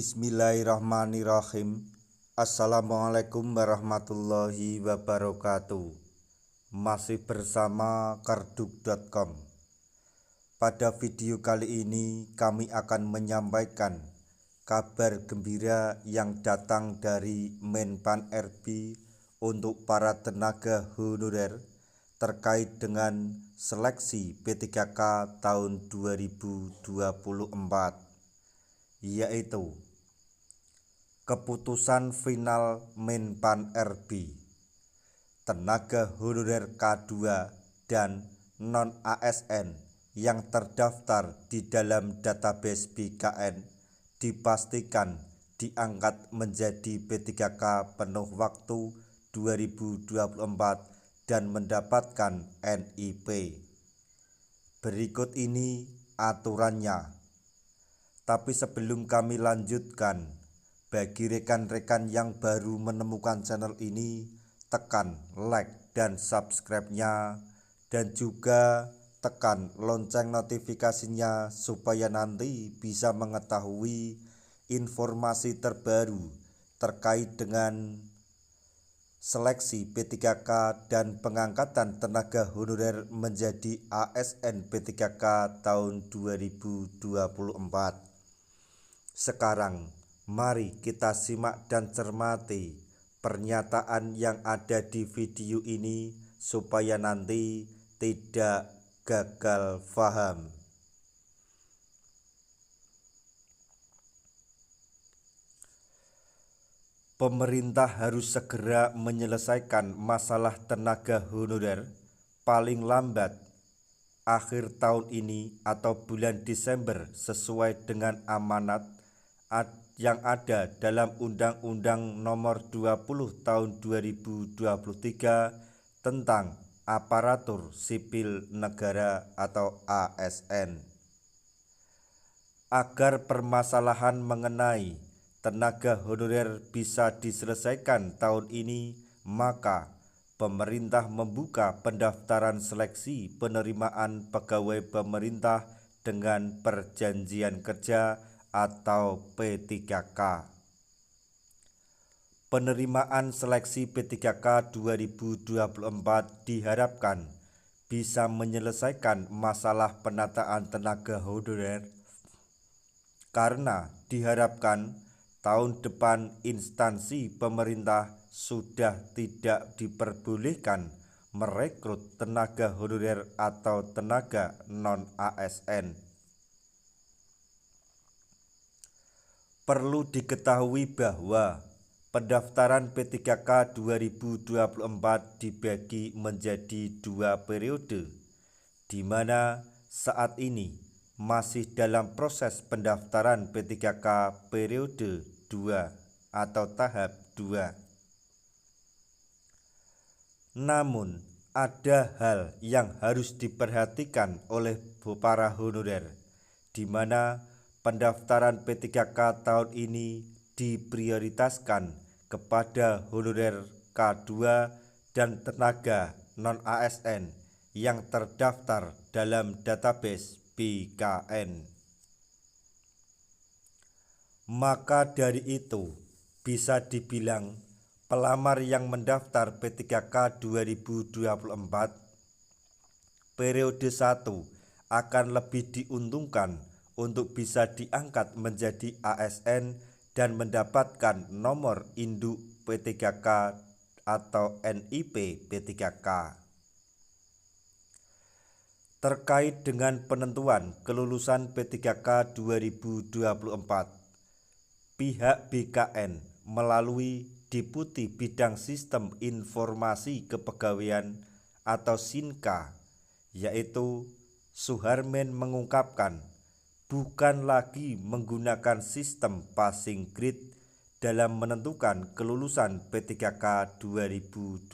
Bismillahirrahmanirrahim. Assalamualaikum warahmatullahi wabarakatuh. Masih bersama karduk.com. Pada video kali ini kami akan menyampaikan kabar gembira yang datang dari Menpan RB untuk para tenaga honorer terkait dengan seleksi P3K tahun 2024, yaitu keputusan final Menpan RB, tenaga honorer K2 dan non-ASN yang terdaftar di dalam database BKN dipastikan diangkat menjadi P3K penuh waktu 2024 dan mendapatkan NIP. Berikut ini aturannya. Tapi sebelum kami lanjutkan, bagi rekan-rekan yang baru menemukan channel ini, tekan like dan subscribe-nya, dan juga tekan lonceng notifikasinya supaya nanti bisa mengetahui informasi terbaru terkait dengan seleksi P3K dan pengangkatan tenaga honorer menjadi ASN P3K tahun 2024. Sekarang, mari kita simak dan cermati pernyataan yang ada di video ini supaya nanti tidak gagal paham. Pemerintah harus segera menyelesaikan masalah tenaga honorer paling lambat akhir tahun ini atau bulan Desember sesuai dengan amanat yang ada dalam Undang-Undang Nomor 20 Tahun 2023 tentang Aparatur Sipil Negara atau ASN. Agar permasalahan mengenai tenaga honorer bisa diselesaikan tahun ini, maka pemerintah membuka pendaftaran seleksi penerimaan pegawai pemerintah dengan perjanjian kerja atau P3K. Penerimaan seleksi P3K 2024 diharapkan bisa menyelesaikan masalah penataan tenaga honorer karena diharapkan tahun depan instansi pemerintah sudah tidak diperbolehkan merekrut tenaga honorer atau tenaga non-ASN. Perlu diketahui bahwa pendaftaran P3K 2024 dibagi menjadi dua periode, di mana saat ini masih dalam proses pendaftaran P3K periode 2 atau tahap 2. Namun, ada hal yang harus diperhatikan oleh para honorer, di mana pendaftaran P3K tahun ini diprioritaskan kepada honorer K2 dan tenaga non-ASN yang terdaftar dalam database BKN. Maka dari itu, bisa dibilang pelamar yang mendaftar P3K 2024 periode 1 akan lebih diuntungkan untuk bisa diangkat menjadi ASN dan mendapatkan nomor induk P3K atau NIP P3K. Terkait dengan penentuan kelulusan P3K 2024, pihak BKN melalui Deputi Bidang Sistem Informasi Kepegawaian atau SINKA, yaitu Suharmen, mengungkapkan bukan lagi menggunakan sistem passing grade dalam menentukan kelulusan P3K 2024,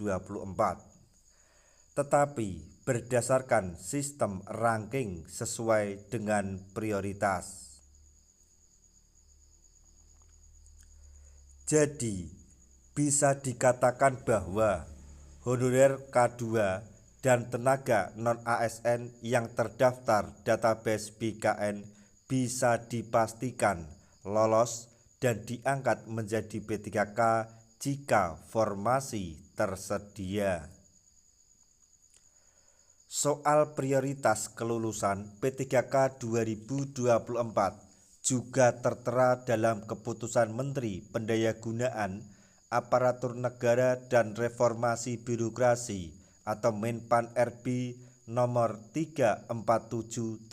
tetapi berdasarkan sistem ranking sesuai dengan prioritas. Jadi, bisa dikatakan bahwa honorer K2 dan tenaga non-ASN yang terdaftar database BKN bisa dipastikan lolos dan diangkat menjadi P3K jika formasi tersedia. Soal prioritas kelulusan P3K 2024 juga tertera dalam Keputusan Menteri Pendayagunaan Aparatur Negara dan Reformasi Birokrasi atau Menpan RB nomor 347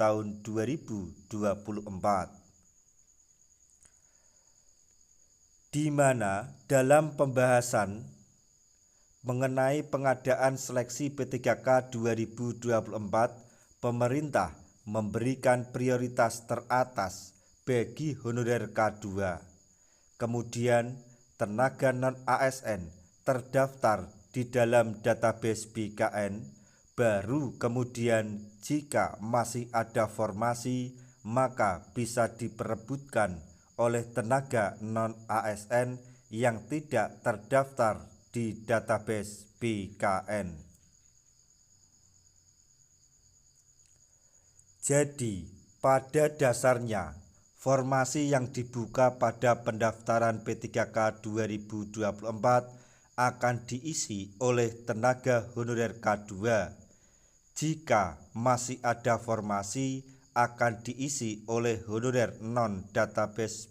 tahun 2024. Di mana dalam pembahasan mengenai pengadaan seleksi P3K 2024, pemerintah memberikan prioritas teratas bagi honorer K2. Kemudian tenaga non-ASN terdaftar di dalam database BKN, baru kemudian jika masih ada formasi maka bisa diperebutkan oleh tenaga non-ASN yang tidak terdaftar di database BKN. Jadi, pada dasarnya, formasi yang dibuka pada pendaftaran P3K 2024 akan diisi oleh tenaga honorer K2. Jika masih ada formasi, akan diisi oleh honorer non-database,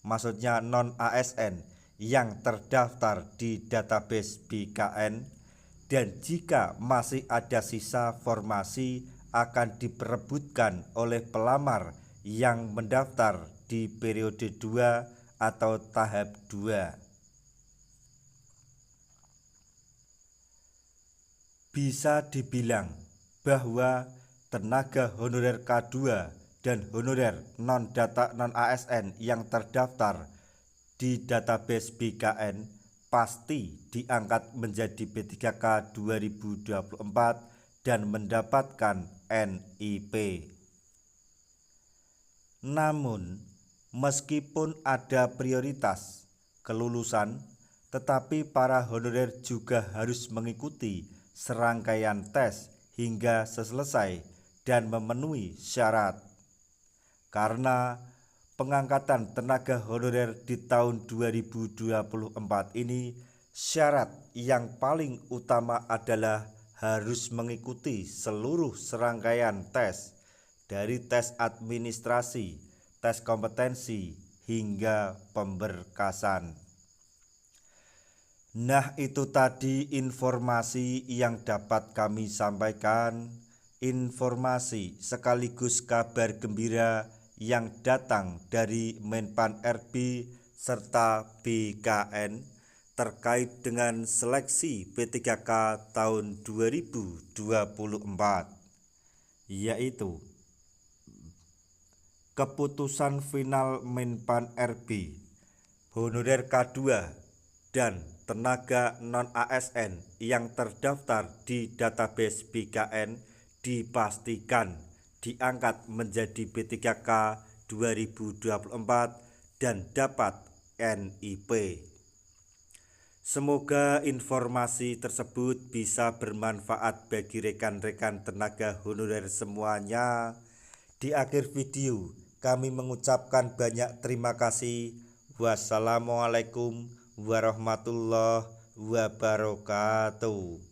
maksudnya non-ASN yang terdaftar di database BKN, dan jika masih ada sisa formasi akan diperebutkan oleh pelamar yang mendaftar di periode 2 atau tahap 2. Bisa dibilang bahwa tenaga honorer K2 dan honorer non-data non-ASN yang terdaftar di database BKN pasti diangkat menjadi P3K 2024 dan mendapatkan NIP. Namun, meskipun ada prioritas kelulusan, tetapi para honorer juga harus mengikuti serangkaian tes hingga selesai dan memenuhi syarat. Karena pengangkatan tenaga honorer di tahun 2024 ini, syarat yang paling utama adalah harus mengikuti seluruh serangkaian tes, dari tes administrasi, tes kompetensi, hingga pemberkasan. Nah, itu tadi informasi yang dapat kami sampaikan, informasi sekaligus kabar gembira yang datang dari Menpan RB serta BKN terkait dengan seleksi P3K tahun 2024, yaitu keputusan final Menpan RB, honorer K2 dan tenaga non-ASN yang terdaftar di database BKN dipastikan diangkat menjadi P3K 2024 dan dapat NIP. Semoga informasi tersebut bisa bermanfaat bagi rekan-rekan tenaga honorer semuanya. Di akhir video kami mengucapkan banyak terima kasih. Wassalamualaikum warahmatullahi wabarakatuh.